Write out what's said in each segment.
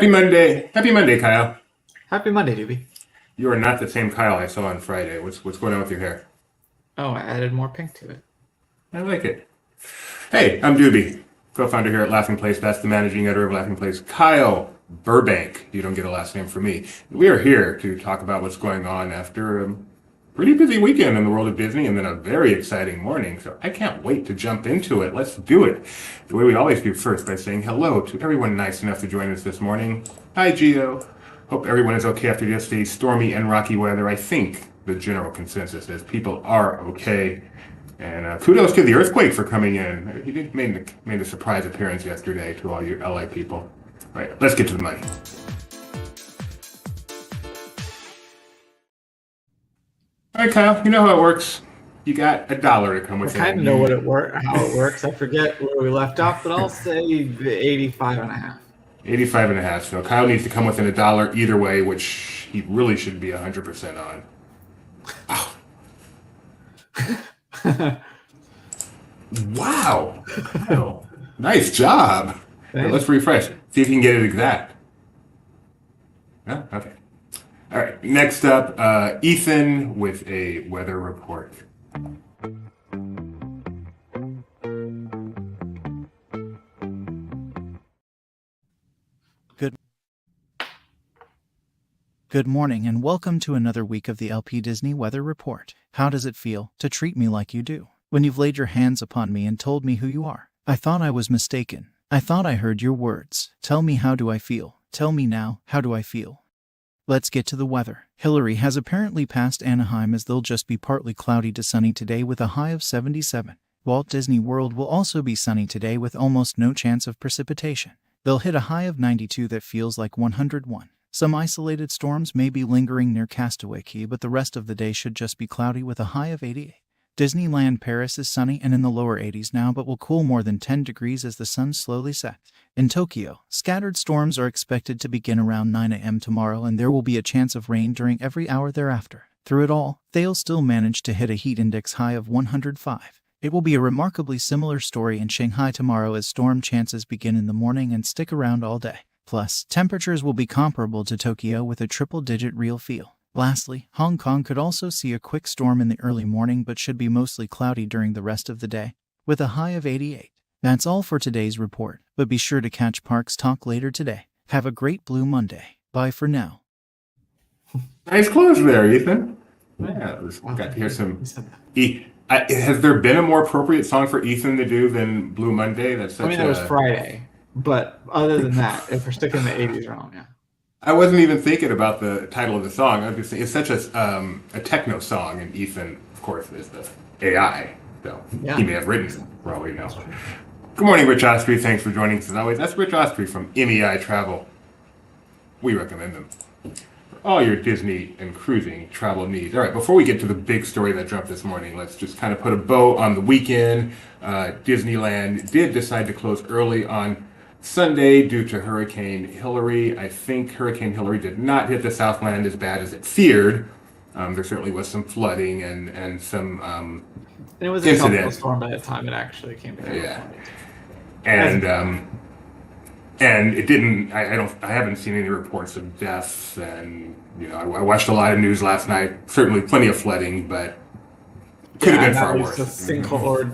Happy Monday. Happy Monday, Kyle. Happy Monday, Doobie. You are not the same Kyle I saw on Friday. What's going on with your hair? Oh, I added more pink to it. I like it. Hey, I'm Doobie, co-founder here at Laughing Place. That's the managing editor of Laughing Place, Kyle Burbank. You don't get a last name for me. We are here to talk about what's going on after a pretty busy weekend in the world of Disney and then a very exciting morning. So I can't wait to jump into it. Let's do it the way we always do, first by saying hello to everyone nice enough to join us this morning. Hi, Gio. Hope everyone is okay after just the stormy and rocky weather. I think the general consensus is people are okay. And kudos to the earthquake for coming in. He made a surprise appearance yesterday to all you LA people. All right, let's get to the money. All right, Kyle, you know how it works. You got $1 to come with I kind of know how it works. I forget where we left off, but I'll say 85.5. 85.5. So Kyle needs to come within $1 either way, which he really should be 100% on. Wow. Wow. Nice job. Let's refresh. See if you can get it exact. Yeah? Okay. All right. Next up, Ethan with a weather report. Good morning and welcome to another week of the LP Disney Weather Report. How does it feel to treat me like you do? When you've laid your hands upon me and told me who you are. I thought I was mistaken. I thought I heard your words. Tell me, how do I feel? Tell me now, how do I feel? Let's get to the weather. Hillary has apparently passed Anaheim, as they'll just be partly cloudy to sunny today with a high of 77. Walt Disney World will also be sunny today with almost no chance of precipitation. They'll hit a high of 92 that feels like 101. Some isolated storms may be lingering near Castaway Cay, but the rest of the day should just be cloudy with a high of 88. Disneyland Paris is sunny and in the lower 80s now, but will cool more than 10 degrees as the sun slowly sets. In Tokyo, scattered storms are expected to begin around 9 a.m. tomorrow, and there will be a chance of rain during every hour thereafter. Through it all, they'll still manage to hit a heat index high of 105. It will be a remarkably similar story in Shanghai tomorrow, as storm chances begin in the morning and stick around all day. Plus, temperatures will be comparable to Tokyo with a triple-digit real feel. Lastly, Hong Kong could also see a quick storm in the early morning, but should be mostly cloudy during the rest of the day, with a high of 88. That's all for today's report, but be sure to catch Parks Talk later today. Have a great Blue Monday. Bye for now. Nice close there, Ethan. Yeah, got to hear some. Has there been a more appropriate song for Ethan to do than Blue Monday? It was Friday. But other than that, if we're sticking in the 80s realm, yeah. I wasn't even thinking about the title of the song. I was just saying, it's such a techno song, and Ethan, of course, is the AI. So yeah. He may have written it, for all we know. Good morning, Rich Ostry. Thanks for joining us as always. That's Rich Ostry from MEI Travel. We recommend them for all your Disney and cruising travel needs. All right, before we get to the big story that dropped this morning, let's just kind of put a bow on the weekend. Disneyland did decide to close early on Sunday due to Hurricane Hillary. I think Hurricane Hillary did not hit the Southland as bad as it feared. There certainly was some flooding and some and it was a tropical storm by the time it actually came to California. Yeah. And it didn't. I haven't seen any reports of deaths, and I watched a lot of news last night. Certainly plenty of flooding, but could have been far worse. A sinkhole or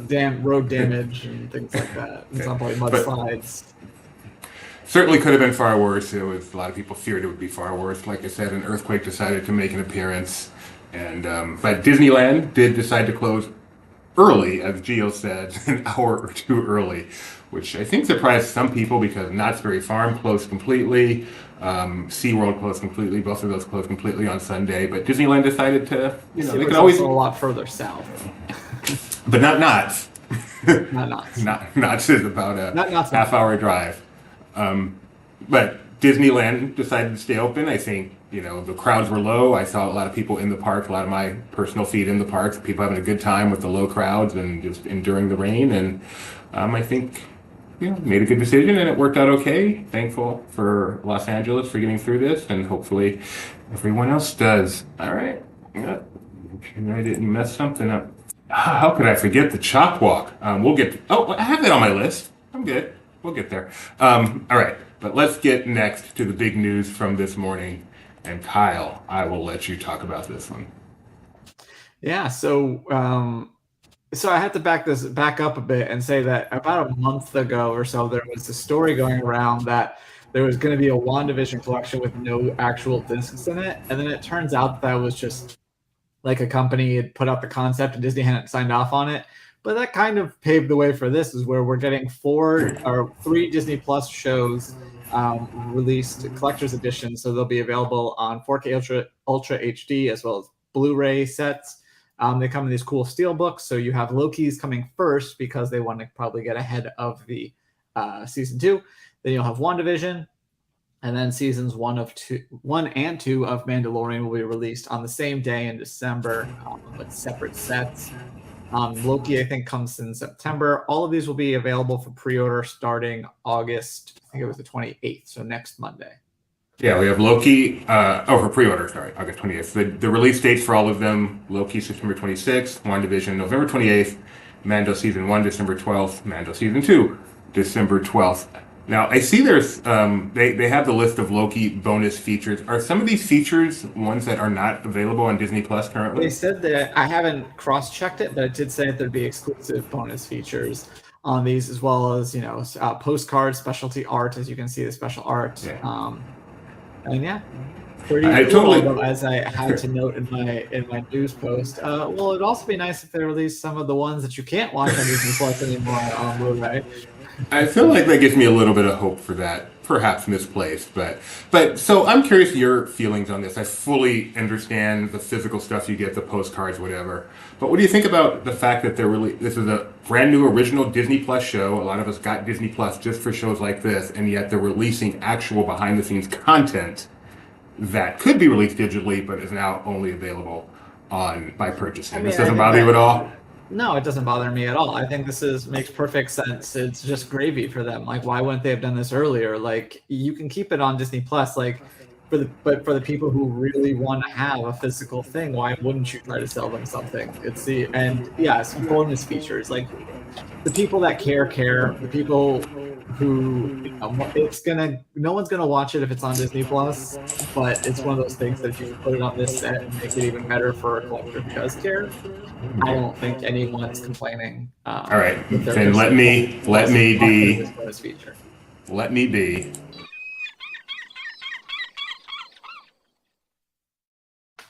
road damage and things like that. It's not like mudslides. Certainly could have been far worse. A lot of people feared it would be far worse. Like I said, an earthquake decided to make an appearance, and but Disneyland did decide to close early, as Gio said, an hour or two early, which I think surprised some people because Knott's Berry Farm closed completely, SeaWorld closed completely. Both of those closed completely on Sunday, but Disneyland decided to, they could always a lot further south, but not Knott's. Not Knott's. Knott's is about a half-hour drive. But Disneyland decided to stay open. I think, the crowds were low. I saw a lot of people in the park, a lot of my personal feed in the parks, people having a good time with the low crowds and just enduring the rain. And I think, made a good decision and it worked out okay. Thankful for Los Angeles for getting through this, and hopefully everyone else does. All right. I didn't mess something up. How could I forget the Chop Walk? I have that on my list. I'm good. We'll get there. All right. But let's get next to the big news from this morning. And Kyle, I will let you talk about this one. Yeah, so I had to back up a bit and say that about a month ago or so, there was a story going around that there was going to be a WandaVision collection with no actual discs in it, and then it turns out that was just like a company had put out the concept and Disney hadn't signed off on it. But that kind of paved the way for this, is where we're getting 3 Disney Plus shows released collector's editions, so they'll be available on 4K Ultra HD as well as Blu-ray sets. They come in these cool steel books. So you have Loki's coming first because they want to probably get ahead of the season 2. Then you'll have WandaVision, and then seasons 1 and 2 of Mandalorian will be released on the same day in December with separate sets. Loki, I think, comes in September. All of these will be available for pre-order starting August. I think it was the 28th, so next Monday. Yeah, we have Loki, for pre-order, sorry, August 28th. The release dates for all of them: Loki, September 26th, WandaVision, November 28th, Mando Season 1, December 12th, Mando Season 2, December 12th. Now, I see there's, they have the list of Loki bonus features. Are some of these features ones that are not available on Disney Plus currently? They said that, I haven't cross-checked it, but it did say that there'd be exclusive bonus features on these, as well as, postcards, specialty art, as you can see, the special art. Yeah. And yeah, pretty I cool, totally- although, as I had to note in my news post. Well, it'd also be nice if they released some of the ones that you can't watch on Disney Plus anymore on Blu-ray. I feel like that gives me a little bit of hope for that, perhaps misplaced, but so I'm curious your feelings on this. I fully understand the physical stuff you get, the postcards, whatever. But what do you think about the fact that this is a brand new original Disney Plus show? A lot of us got Disney Plus just for shows like this, and yet they're releasing actual behind the scenes content that could be released digitally, but is now only available by purchasing. This doesn't bother you at all? No, it doesn't bother me at all. I think this makes perfect sense. It's just gravy for them. Like, why wouldn't they have done this earlier? Like, you can keep it on Disney Plus. Like, but for the people who really want to have a physical thing, why wouldn't you try to sell them something? Some bonus features. Like, the people that care. The people who no one's gonna watch it if it's on Disney Plus, but it's one of those things that if you put it on this set and make it even better for a collector who does care, I don't think anyone's complaining. All right, then let me be. Bonus feature. Let me be.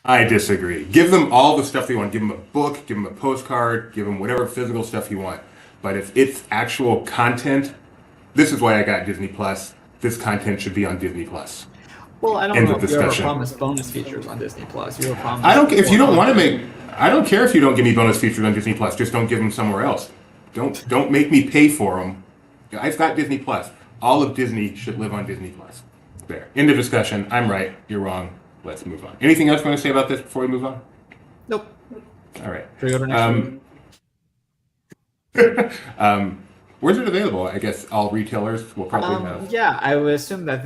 I disagree. Give them all the stuff they want. Give them a book, give them a postcard, give them whatever physical stuff you want. But if it's actual content, this is why I got Disney Plus. This content should be on Disney Plus. Well, I don't know if you ever promised bonus features on Disney Plus. You were promised. I don't. If you don't want to make, I don't care if you don't give me bonus features on Disney Plus. Just don't give them somewhere else. Don't make me pay for them. I've got Disney Plus. All of Disney should live on Disney Plus. There. End of discussion. I'm right. You're wrong. Let's move on. Anything else you want to say about this before we move on? Nope. All right. Pre-order next week. Where's it available? I guess all retailers will probably have. Yeah, I would assume that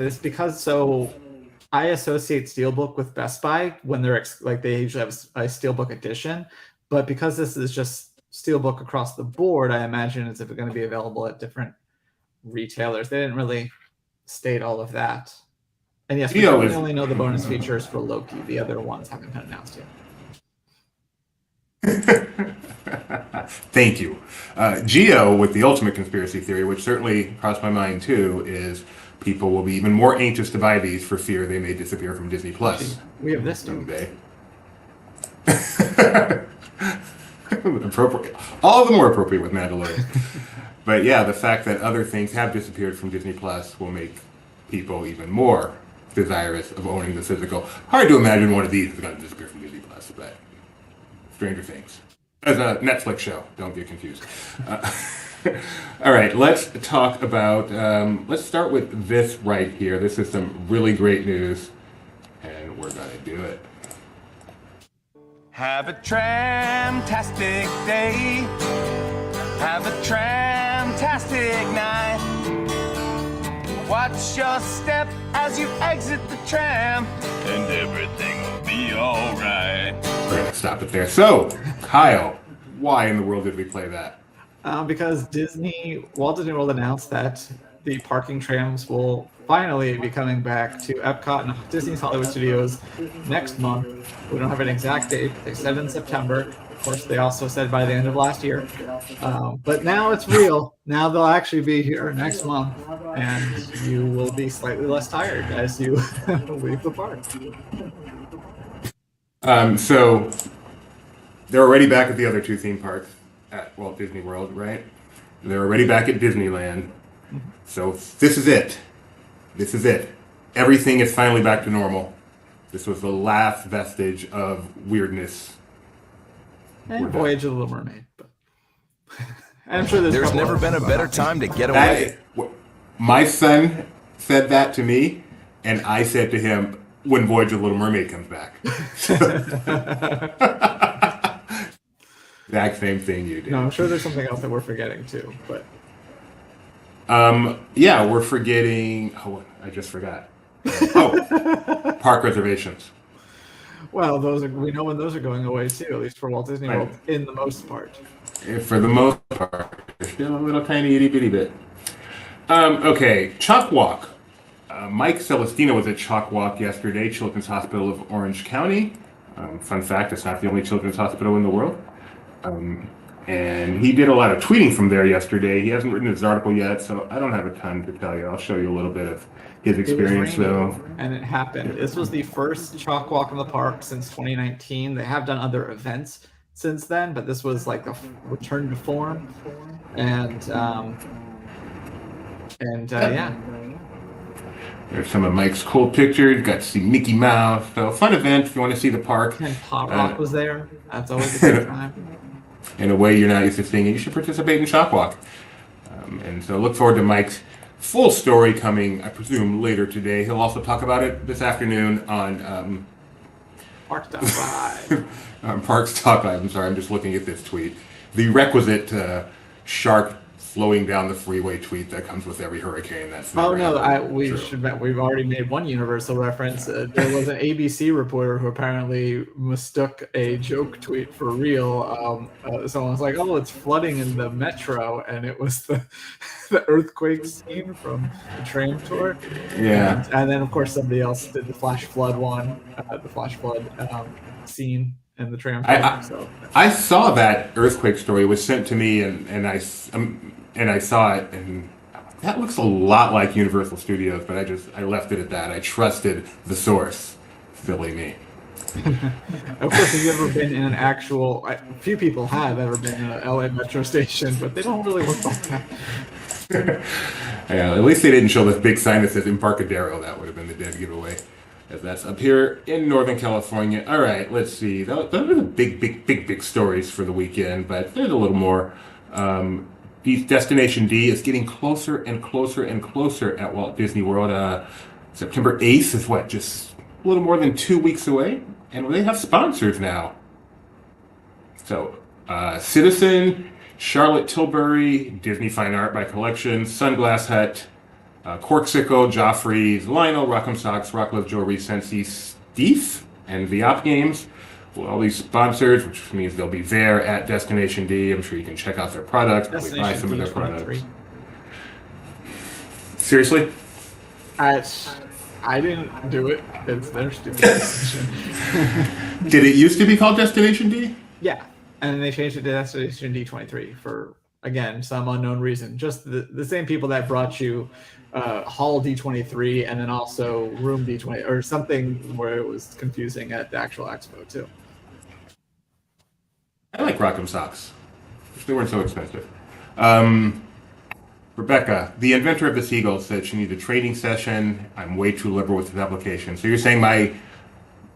I associate Steelbook with Best Buy when they're they usually have a Steelbook edition, but because this is just Steelbook across the board, I imagine it's going to be available at different retailers. They didn't really state all of that. And yes, we only know the bonus features for Loki. The other ones haven't been announced yet. Thank you. Geo, with the ultimate conspiracy theory, which certainly crossed my mind too, is people will be even more anxious to buy these for fear they may disappear from Disney Plus. We have this someday. Appropriate. All the more appropriate with Mandalorian. But yeah, the fact that other things have disappeared from Disney Plus will make people even more desirous of owning the physical. Hard to imagine one of these is going to disappear from Disney Plus, but Stranger Things. As a Netflix show, don't get confused. All right, let's talk about, let's start with this right here. This is some really great news, and we're going to do it. Have a tram-tastic day. Have a tram-tastic night. Watch your step as you exit the tram, and everything will be alright. We're going to stop it there. So, Kyle, why in the world did we play that? Because Walt Disney World announced that the parking trams will finally be coming back to Epcot and Disney's Hollywood Studios next month. We don't have an exact date. They said in September. Of course, they also said by the end of last year. But now it's real. Now they'll actually be here next month, and you will be slightly less tired as you leave the park. So they're already back at the other two theme parks at Walt Disney World, right? They're already back at Disneyland. So this is it. This is it. Everything is finally back to normal. This was the last vestige of weirdness. And Voyage of the Little Mermaid. But I'm sure There's never been a better time to get away. My son said that to me, and I said to him, when Voyage of the Little Mermaid comes back. Exact same thing you did. No, I'm sure there's something else that we're forgetting too, but yeah, we're forgetting. Oh, I just forgot. Park reservations. well, we know when those are going away too, at least for Walt Disney World, in the most part. For the most part, there's still a little tiny itty bitty bit. Okay, Chalk Walk. Mike Celestino was at Chalk Walk yesterday, Children's Hospital of Orange County. Fun fact, it's not the only children's hospital in the world. And he did a lot of tweeting from there yesterday. He hasn't written his article yet, so I don't have a ton to tell you. I'll show you a little bit of his experience, though. And it happened. This was the first Chalk Walk in the park since 2019. They have done other events since then, but this was like a return to form. And yeah. There's some of Mike's cool pictures. Got to see Mickey Mouse. So fun event if you want to see the park. And Pop Rock was there. That's always a good time. In a way you're not used to seeing, you should participate in Chalk Walk. And so look forward to Mike's full story coming, I presume, later today. He'll also talk about it this afternoon on Parks Top 5. Parks Top 5. I'm sorry, I'm just looking at this tweet. The requisite shark flowing down the freeway tweet that comes with every hurricane. That's oh no, we've already made one universal reference. There was an ABC reporter who apparently mistook a joke tweet for real. Someone was like, "Oh, it's flooding in the metro," and it was the earthquake scene from the tram tour. Yeah, and then of course somebody else did the flash flood one, the flash flood scene. In the tram tour. I saw that earthquake story. It was sent to me, and I saw it, and that looks a lot like Universal Studios. But I left it at that. I trusted the source. Silly me. Of course, have you ever been in an actual? A few people have ever been in an LA metro station, but they don't really look like that. Yeah, at least they didn't show this big sign that says Embarcadero. That would have been the dead giveaway. As that's up here in Northern California. All right, let's see. Those are the big stories for the weekend, but there's a little more. Destination D is getting closer and closer and closer at Walt Disney World. September 8th is just a little more than 2 weeks away, and they have sponsors now. So, Citizen, Charlotte Tilbury, Disney Fine Art by Collection, Sunglass Hut, Corksicle, Joffrey's, Lionel, Rock'em Socks, Rocklove Jewelry, Sensi, Steve, and Viop Games. Well, all these sponsors, which means they'll be there at Destination D. I'm sure you can check out their products, probably buy some of their products. Seriously? I didn't do it. It's their stupid decision. Did it used to be called Destination D? Yeah, and they changed it to Destination D23 for, again, some unknown reason. Just the same people that brought you Hall D23 and then also Room D20 or something where it was confusing at the actual expo too. I like Rock'em Socks. Wish they weren't so expensive. Rebecca, the inventor of the Seagull, said she needed a training session. I'm way too liberal with this application. So you're saying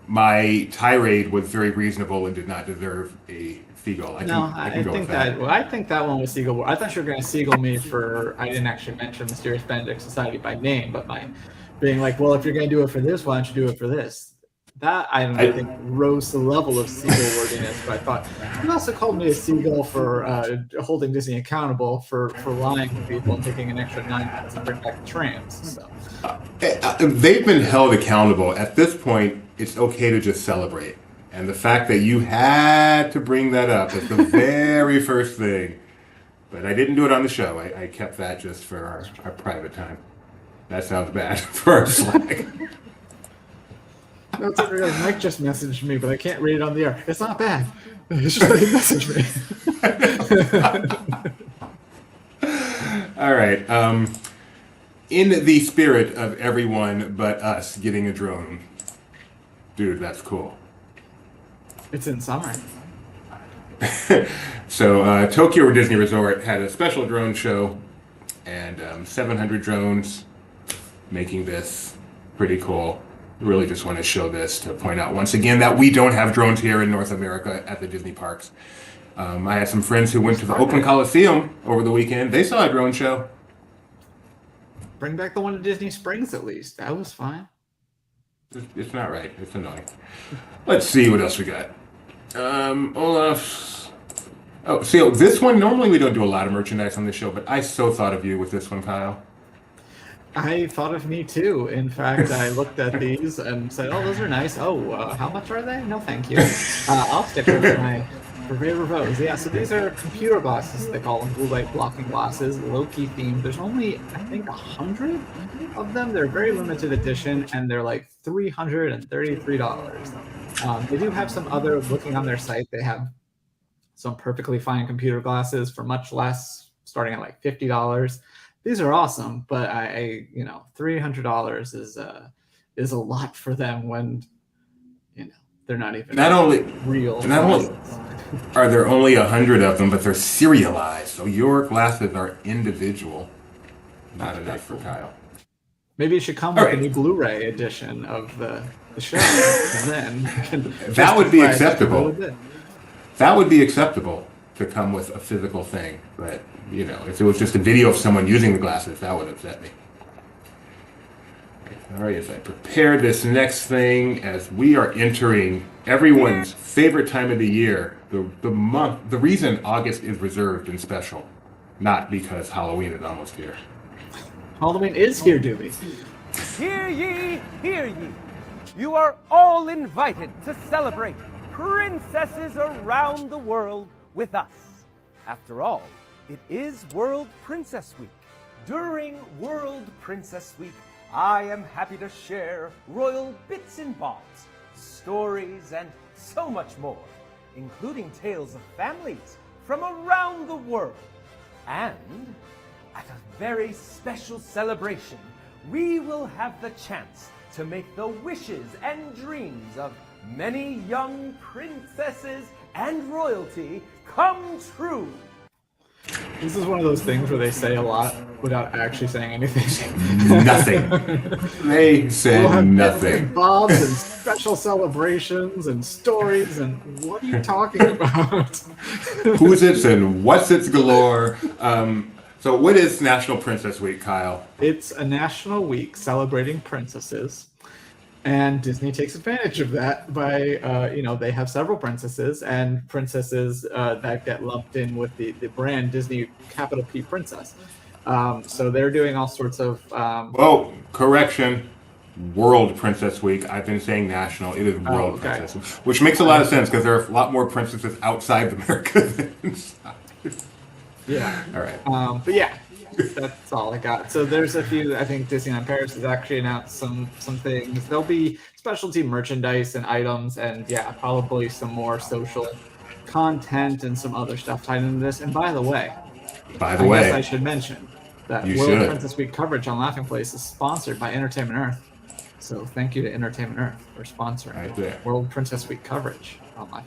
my tirade was very reasonable and did not deserve a seagull. I think that one was Seagull. I thought you were going to Seagull me for. I didn't actually mention Mysterious Benedict Society by name, but by being like, well, if you're going to do it for this, why don't you do it for this? That I think rose to the level of Seagull wordiness. But I thought you also called me a Seagull for holding Disney accountable for lying to people and taking an extra 9 minutes to bring back the trams. So. They've been held accountable. At this point, it's okay to just celebrate. And the fact that you had to bring that up is the very first thing. But I didn't do it on the show. I kept that just for our private time. That sounds bad for our Slack. That's really Mike just messaged me, but I can't read it on the air. It's not bad. It's just that he messaged me. All right. In the spirit of everyone but us getting a drone, dude, that's cool. It's in summer. So Tokyo Disney Resort had a special drone show, and 700 drones making this pretty cool. Really just want to show this to point out once again that we don't have drones here in North America at the Disney parks. I had some friends who went to the Oakland Coliseum over the weekend. They saw a drone show. Bring back the one at Disney Springs at least. That was fine. It's not right. It's annoying. Let's see what else we got. Olaf. Oh, see, this one, normally we don't do a lot of merchandise on this show, but I so thought of you with this one, Kyle. I thought of me too. In fact, I looked at these and said, "Oh, those are nice. Oh, how much are they? No, thank you. I'll stick with my Purveyor Rose." Yeah, so these are computer glasses. They call them blue light blocking glasses, low-key themed. There's only, I think, 100 of them. They're very limited edition, and they're like $333. They do have some other. Looking on their site, they have some perfectly fine computer glasses for much less, starting at like $50. These are awesome, but I $300 is a lot for them when they're not even real. Not only are there only 100 of them, but they're serialized, so your glasses are individual. Not enough for Kyle. Maybe it should come with a new Blu-ray edition of the show, and then that would be acceptable. That would be acceptable to come with a physical thing, but if it was just a video of someone using the glasses, that would upset me. All right, as I prepare this next thing, as we are entering everyone's favorite time of the year, the month, the reason August is reserved and special, not because Halloween is almost here. Halloween is here, Doobie. Hear ye, hear ye. You are all invited to celebrate princesses around the world with us. After all, it is World Princess Week. During World Princess Week, I am happy to share royal bits and bobs, stories, and so much more, including tales of families from around the world. And at a very special celebration, we will have the chance to make the wishes and dreams of many young princesses and royalty come true. This is one of those things where they say a lot without actually saying anything. Nothing. They said we'll have nothing. Bobs and special celebrations and stories, and what are you talking about? Who's it and what's it's galore. So what is National Princess Week, Kyle? It's a national week celebrating princesses. And Disney takes advantage of that by, they have several princesses and princesses that get lumped in with the brand Disney capital P Princess. So they're doing all sorts of... correction. World Princess Week. I've been saying national. It is World Princess Week, which makes a lot of sense because there are a lot more princesses outside America than inside. Yeah. All right. But yeah. That's all I got. So there's a few. I think Disneyland Paris has actually announced some things. There'll be specialty merchandise and items, and probably some more social content and some other stuff tied into this. And by the way, I guess I should mention that World Princess Week coverage on Laughing Place is sponsored by Entertainment Earth. So thank you to Entertainment Earth for sponsoring World Princess Week coverage.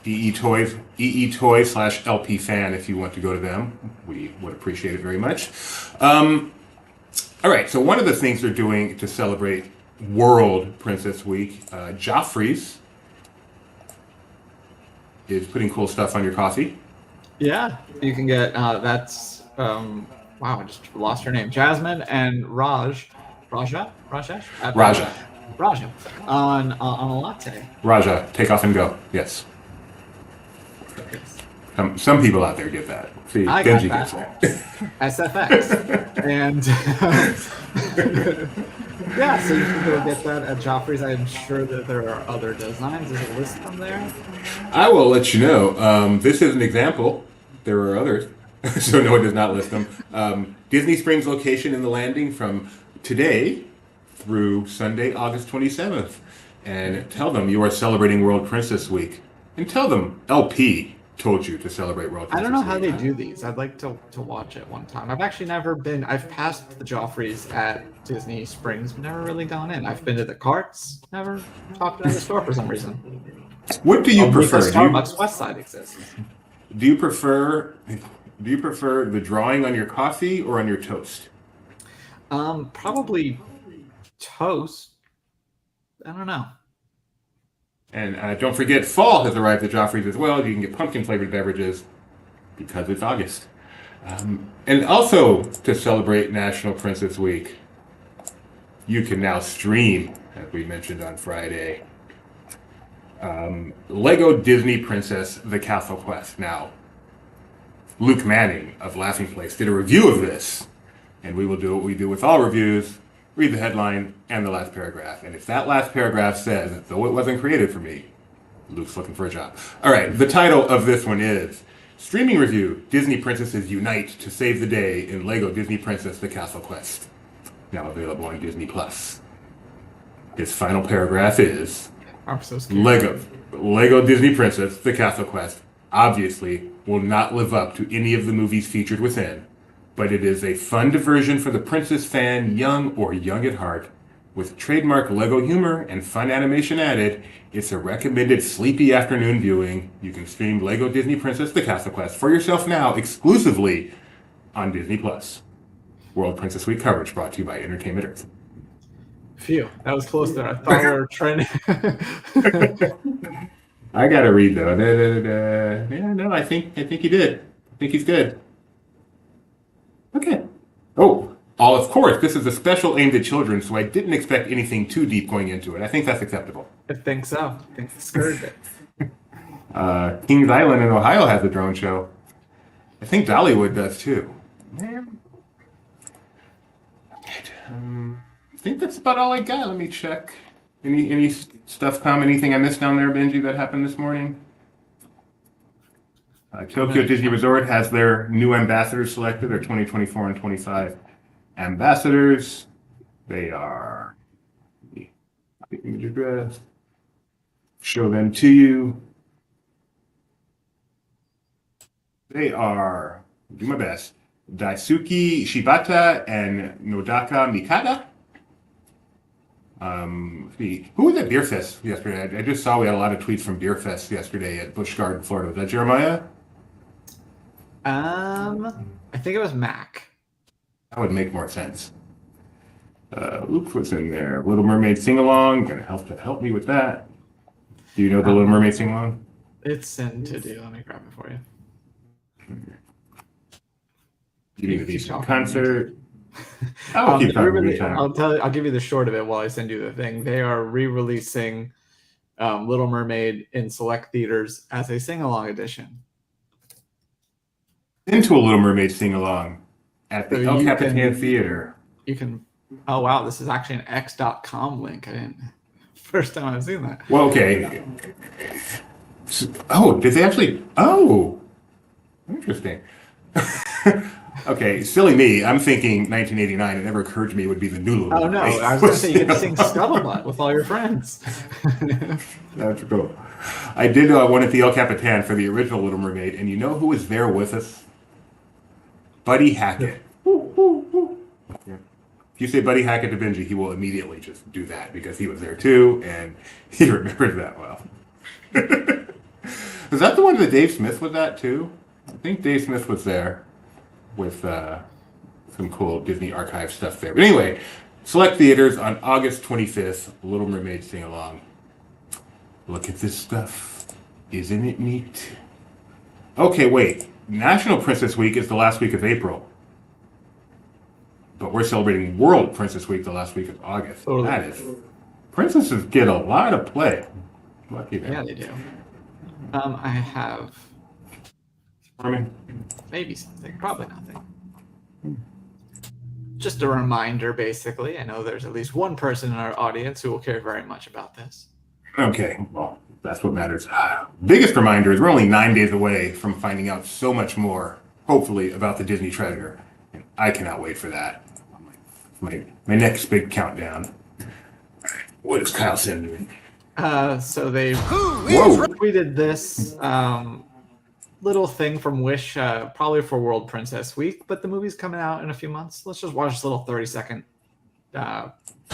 EE Toys/LP Fan, if you want to go to them, we would appreciate it very much. All right, so one of the things they're doing to celebrate World Princess Week, Joffrey's is putting cool stuff on your coffee. Yeah, you can get wow, I just lost her name. Jasmine and Raja on a latte. Raja, take off and go. Yes. Some people out there get that. See, I Benji got gets that. SFX. And so you can go get that at Joffrey's. I'm sure that there are other designs. Is it listed on there? I will let you know. This is an example. There are others. So no, it does not list them. Disney Springs location in the landing from today through Sunday, August 27th, and tell them you are celebrating World Princess Week. And tell them LP told you to celebrate World Princess I don't know how Week. they do these. I'd like to watch it one time. I've actually never been. I've passed the Joffreys at Disney Springs, but never really gone in. I've been to the carts, never talked to the store for some reason. What do you prefer? The Starbucks West Side exists. Do you prefer the drawing on your coffee or on your toast? Probably toast. I don't know. And don't forget, fall has arrived at Joffrey's as well. You can get pumpkin-flavored beverages because it's August. And also, to celebrate National Princess Week, you can now stream, as we mentioned on Friday, Lego Disney Princess: The Castle Quest. Now, Luke Manning of Laughing Place did a review of this, and we will do what we do with all reviews. Read the headline and the last paragraph. And if that last paragraph says, though it wasn't created for me, Luke's looking for a job. All right, the title of this one is Streaming Review, Disney Princesses Unite to Save the Day in Lego Disney Princess: The Castle Quest. Now available on Disney+. His final paragraph is, I'm so scared. Lego Disney Princess: The Castle Quest obviously will not live up to any of the movies featured within, but it is a fun diversion for the princess fan, young or young at heart. With trademark Lego humor and fun animation added, it's a recommended sleepy afternoon viewing. You can stream Lego Disney Princess: The Castle Quest for yourself now exclusively on Disney+. World Princess Week coverage brought to you by Entertainment Earth. Phew, that was close there. I thought we were trying to... I gotta read though. Yeah, no, I think he did. I think he's good. Okay. Oh, of course, this is a special aimed at children, so I didn't expect anything too deep going into it. I think that's acceptable. I think so. I think it's good. Kings Island in Ohio has a drone show. I think Dollywood does too. Man. I think that's about all I got. Let me check. Any stuff come? Anything I missed down there, Benji, that happened this morning? Tokyo Disney Resort has their new ambassadors selected, their 2024 and 25 ambassadors. They are, the image address, show them to you. They are, do my best, Daisuke Shibata and Nodaka Mikata. Who was at Beer Fest yesterday? I just saw we had a lot of tweets from Beer Fest yesterday at Busch Garden, Florida. Was that Jeremiah? I think it was Mac. That would make more sense. Luke was in there. Little Mermaid Sing Along. Gonna help me with that. Do you know the Little Mermaid Sing Along? It's in to do. Let me grab it for you. You need a decent concert. I'll keep talking. I'll give you the short of it while I send you the thing. They are re-releasing Little Mermaid in select theaters as a sing-along edition. Into a Little Mermaid Sing Along at the El Capitan Theater. You can. Oh wow, this is actually an X.com link. I didn't. First time I've seen that. Well, okay. Oh, did they actually? Oh, interesting. Okay, silly me. I'm thinking 1989. It never occurred to me it would be the new Little Oh no, Mermaid. I was going to say you get to sing Scuttlebutt with all your friends. That's cool. I did one at the El Capitan for the original Little Mermaid, and you know who was there with us? Buddy Hackett. Yeah. If you say Buddy Hackett to Benji, he will immediately just do that because he was there too, and he remembers that well. Was that the one that Dave Smith was at too? I think Dave Smith was there with some cool Disney archive stuff there. But anyway, select theaters on August 25th, Little Mermaid Sing Along. Look at this stuff. Isn't it neat? Okay, wait. National Princess Week is the last week of April. But we're celebrating World Princess Week the last week of August. Totally. That is... Princesses get a lot of play. Lucky them. Yeah, they do. I have maybe something, probably nothing. Just a reminder, basically. I know there's at least one person in our audience who will care very much about this. Okay, well, that's what matters. Biggest reminder is we're only 9 days away from finding out so much more, hopefully, about the Disney treasure. And I cannot wait for that. My next big countdown. What is Kyle sending me? So they Whoa! tweeted this little thing from Wish, probably for World Princess Week, but the movie's coming out in a few months. Let's just watch this little 30-second.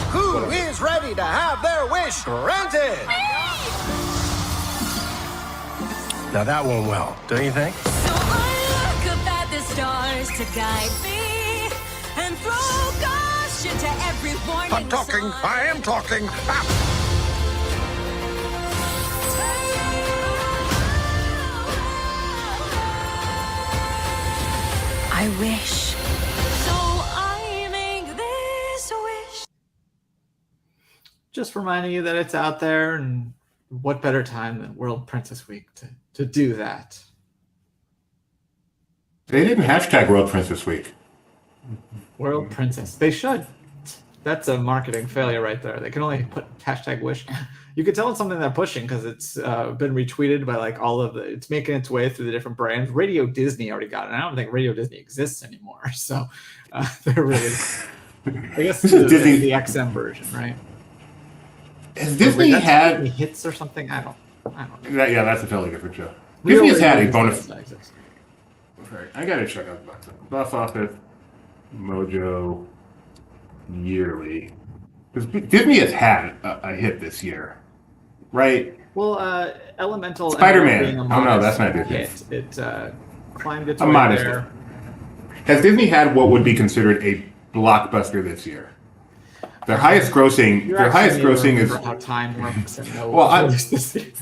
Who is ready to have their wish granted? Now that went well, don't you think? So I look up at the stars to guide me and throw caution to every warning I'm talking, sign. I am talking. I wish. So I make this wish. Just reminding you that it's out there, and what better time than World Princess Week to do that. They didn't hashtag World Princess Week. World Princess. They should. That's a marketing failure right there. They can only put hashtag wish. You could tell it's something they're pushing because it's been retweeted by like all of the. It's making its way through the different brands. Radio Disney already got it. I don't think Radio Disney exists anymore. So they're really. I guess This is Disney. the XM version, right? Has Disney That's had? Disney Hits or something? I don't know. Yeah, that's a totally different show. Real Disney has had Radio a bonus. Disney does not exist. Sorry, I gotta check out the box office, Mojo, yearly. Because Disney has had a hit this year, right? Well, Elemental Spider-Man. being a Oh, no, that's not modest Disney. hit. It climbed its A way modest there. Has Disney had what would be considered a blockbuster this year? Their highest grossing. You're Their highest asking me to grossing is. remember how time works and know Well, what released this year.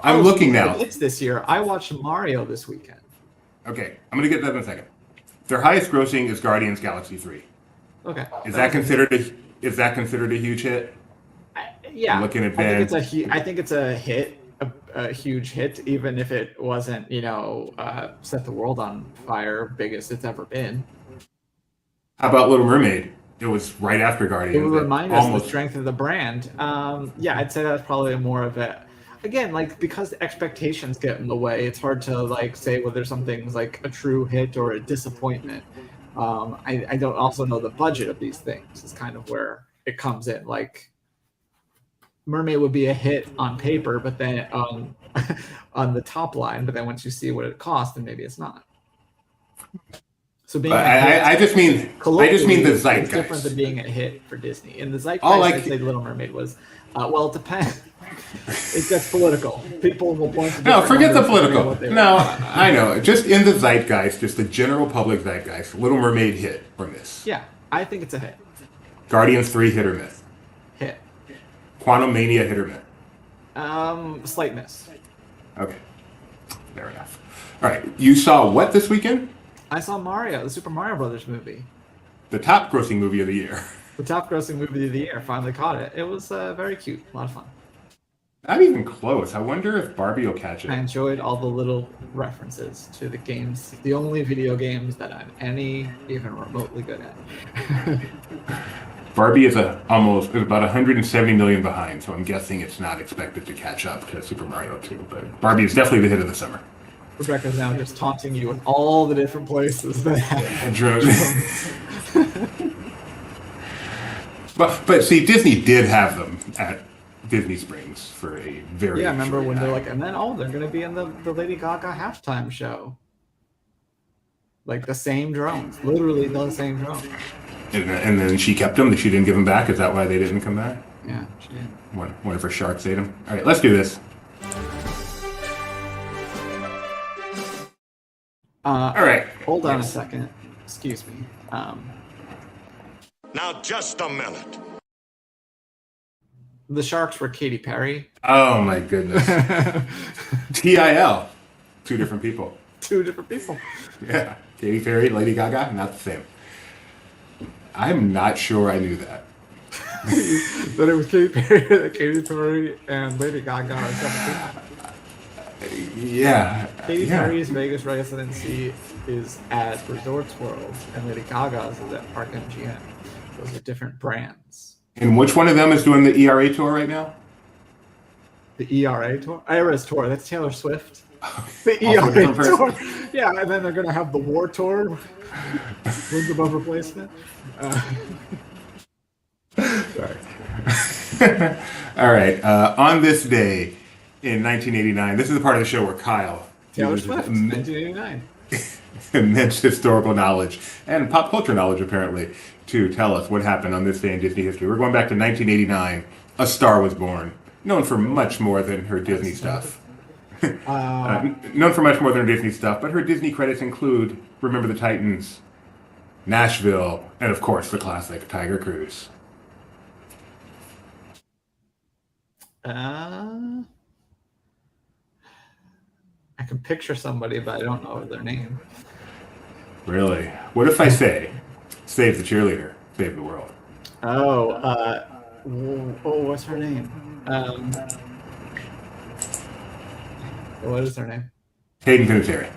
I'm looking now. It's this year. I watched Mario this weekend. Okay, I'm gonna get that in a second. Their highest grossing is Guardians Galaxy 3. Okay. Is that considered a huge hit? Yeah. I'm looking at I think Ben. I think it's a hit, a huge hit, even if it wasn't, set the world on fire, biggest it's ever been. How about Little Mermaid? It was right after Guardians. It would remind us of Almost. the strength of the brand. Yeah, I'd say that's probably more of it. Again, like because the expectations get in the way, it's hard to like say whether something's like a true hit or a disappointment. I don't also know the budget of these things. Is kind of where it comes in. Like Mermaid would be a hit on paper, but then on the top line, but then once you see what it costs, then maybe it's not. So being I just mean the it's zeitgeist. different than being a hit for Disney. In the zeitgeist, Oh, like- I'd say Little Mermaid was. Well, it depends. It gets political. People will point to No, different forget the numbers depending on political. what they No, want. I know. Just in the zeitgeist, just the general public zeitgeist. Little Mermaid hit or miss. Yeah, I think it's a hit. Guardians 3 hit or miss. Hit. Quantum Mania hit or miss. Slight miss. Okay, fair enough. All right, you saw what this weekend? I saw Mario, the Super Mario Brothers movie. The top grossing movie of the year. The top grossing movie of the year. Finally caught it. It was very cute. A lot of fun. Not even close. I wonder if Barbie will catch I it. enjoyed all the little references to the games, the only video games that I'm even remotely good at. Barbie is about 170 million behind, so I'm guessing it's not expected to catch up to Super Mario 2. But Barbie is definitely the hit of the summer. Rebecca's now just taunting you with all the different places that have. But see, Disney did have them at Disney Springs for a very Yeah, I remember short when they're time. like, and then they're going to be in the Lady Gaga halftime show. Like the same drones, literally the same drones. And then she kept them. She didn't give them back. Is that why they didn't come back? Yeah, she did. One of her sharks ate them. All right, let's do this. All right. Hold on a second. Excuse me. Now just a minute. The Sharks were Katy Perry. Oh my goodness. TIL. Two different people. Two different people. Yeah. Katy Perry, Lady Gaga, not the same. I'm not sure I knew that. That it was Katy Perry and Lady Gaga are separate people. Yeah. Katy yeah. Perry's Vegas residency is at Resorts World, and Lady Gaga's is at Park MGM. Those are different brands. And which one of them is doing the ERA tour right now? The ERA tour? Eras tour. That's Taylor Swift. The Also a ERA different tour. person. Yeah, and then they're going to have the War tour. Wins above replacement. Sorry. All right. On this day in 1989, this is the part of the show where Kyle Taylor uses Swift, his 1989. immense historical knowledge and pop culture knowledge, apparently, to tell us what happened on this day in Disney history. We're going back to 1989. A star was born, known for much more than her Disney stuff. Known for much more than her Disney stuff, but her Disney credits include Remember the Titans, Nashville, and of course the classic Tiger Cruise. I can picture somebody, but I don't know their name. Really? What if I say, save the cheerleader, save the world? What's her name? What is her name? Hayden Panettiere.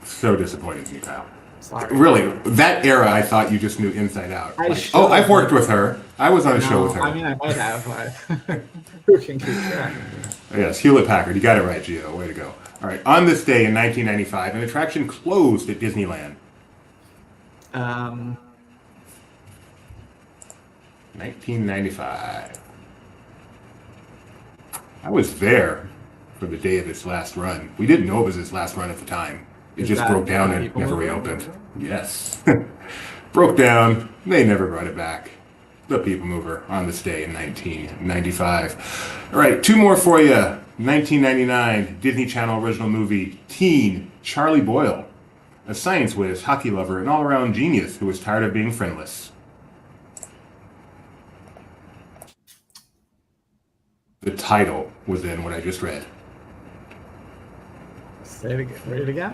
So disappointed in you, Kyle. Sorry. Really, that era I thought you just knew inside out. I I've worked with her. I was on a show with her. I mean, I might have. Who can keep track? Yes, Hewlett Packard. You got it right, Gio. Way to go. All right. On this day in 1995, an attraction closed at Disneyland. 1995. I was there for the day of its last run. We didn't know it was its last run at the time. It Is just that broke down and People never Mover? reopened. Yes. Broke down. They never brought it back. The People Mover on this day in 1995. All right, two more for you. 1999, Disney Channel original movie, teen Charlie Boyle, a science whiz, hockey lover, and all-around genius who was tired of being friendless. The title was in what I just read. Say it again. Read it again.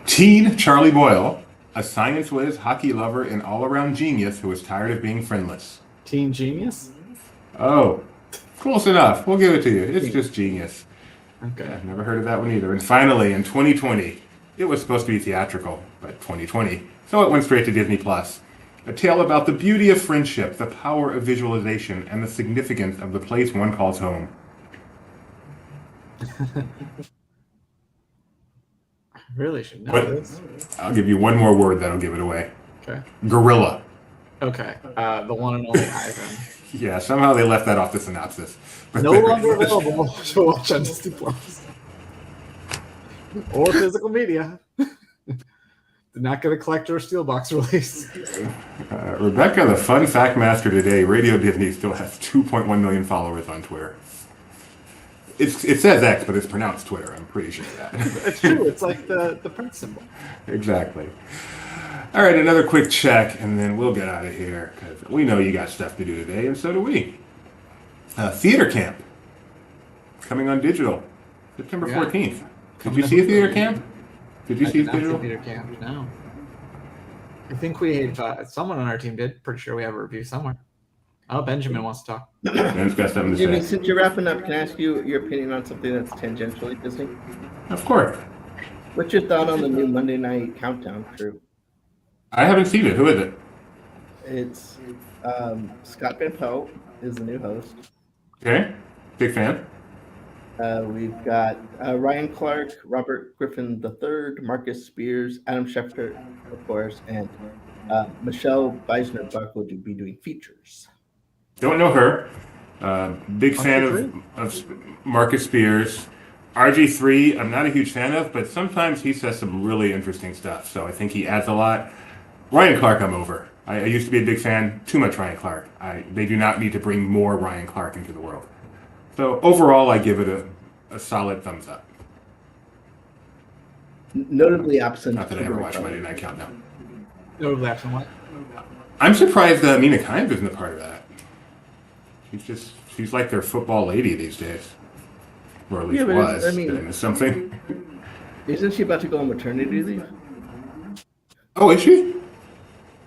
Teen Charlie Boyle, a science whiz, hockey lover, and all-around genius who was tired of being friendless. Teen Genius. Oh, close enough. We'll give it to you. It's just genius. Okay. I've never heard of that one either. And finally, in 2020, it was supposed to be theatrical, but 2020, so it went straight to Disney Plus. A tale about the beauty of friendship, the power of visualization, and the significance of the place one calls home. I really should know What? this. I'll give you one more word that'll give it away. Okay. Gorilla. Okay. The one and only Ivan. Yeah, somehow they left that off the synopsis. But No longer available to watch on Disney Plus or physical media. Did not get a collector or steelbox release. Rebecca, the fun fact master today, Radio Disney still has 2.1 million followers on Twitter. It says X, but it's pronounced Twitter. I'm pretty sure of that. It's true. It's like the Prince symbol. Exactly. All right, another quick check, and then we'll get out of here because we know you got stuff to do today, and so do we. Theater Camp coming on digital, September 14th. Did you see a Theater Camp? Did you see did not digital? Theater Camp, no. I think we have, someone on our team did. Pretty sure we have a review somewhere. Oh, Benjamin wants to talk. Ben's got something to Jimmy, say. since you're wrapping up, can I ask you your opinion on something that's tangentially Disney? Of course. What's your thought on the new Monday Night Countdown crew? I haven't seen it. Who is it? It's Scott Van Pelt is the new host. Okay. Big fan. We've got Ryan Clark, Robert Griffin III, Marcus Spears, Adam Schefter, of course, and Michelle Beisner-Buck will be doing features. Don't know her. Big fan of Marcus Spears. RG3, I'm not a huge fan of, but sometimes he says some really interesting stuff. So I think he adds a lot. Ryan Clark, I'm over. I used to be a big fan. Too much Ryan Clark. They do not need to bring more Ryan Clark into the world. So overall, I give it a solid thumbs up. Notably absent. Not that I ever watched Monday Night Countdown. Notably absent what? I'm surprised Mina Kimes isn't a part of that. She's like their football lady these days. Or at least Yeah, but was. I mean- Did I miss something? Isn't she about to go on maternity leave? Oh, is she?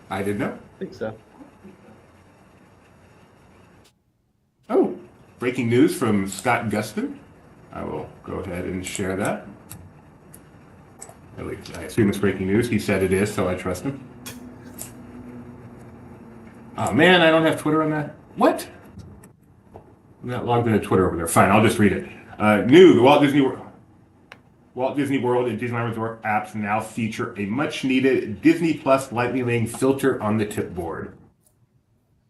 I didn't know. I think so. Oh, breaking news from Scott Gustin. I will go ahead and share that. At least I assume it's breaking news. He said it is, so I trust him. Oh man, I don't have Twitter on that. What? I'm not logged into Twitter over there. Fine, I'll just read it. New: the Walt Disney World and Disneyland Resort apps now feature a much-needed Disney Plus lightning lane filter on the tip board.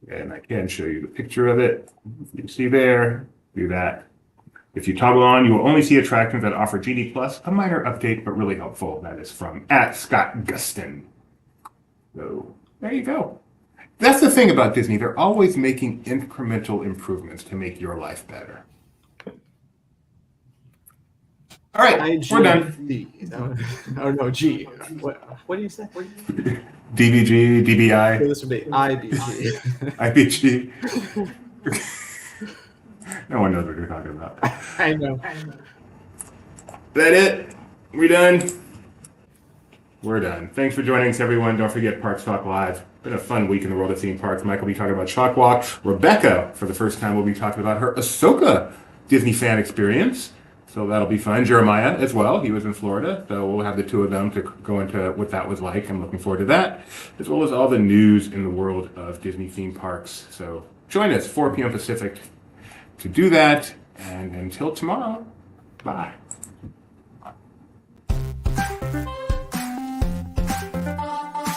And I can show you the picture of it. You see there, do that. If you toggle on, you will only see attractions that offer Genie Plus, a minor update, but really helpful. That is from @ScottGustin. So there you go. That's the thing about Disney. They're always making incremental improvements to make your life better. All right, we're done. Oh no, G. What do you say? DVG, DBI. This would be IBG. IBG. No one knows what you're talking about. I know. Is that it? We done? We're done. Thanks for joining us, everyone. Don't forget Parks Talk Live. Been a fun week in the world of theme parks. Mike will be talking about Chalk Walk. Rebecca, for the first time, will be talking about her Ahsoka Disney fan experience. So that'll be fun. Jeremiah as well. He was in Florida. So we'll have the two of them to go into what that was like. I'm looking forward to that, as well as all the news in the world of Disney theme parks. So join us, 4 p.m. Pacific, to do that. And until tomorrow, bye.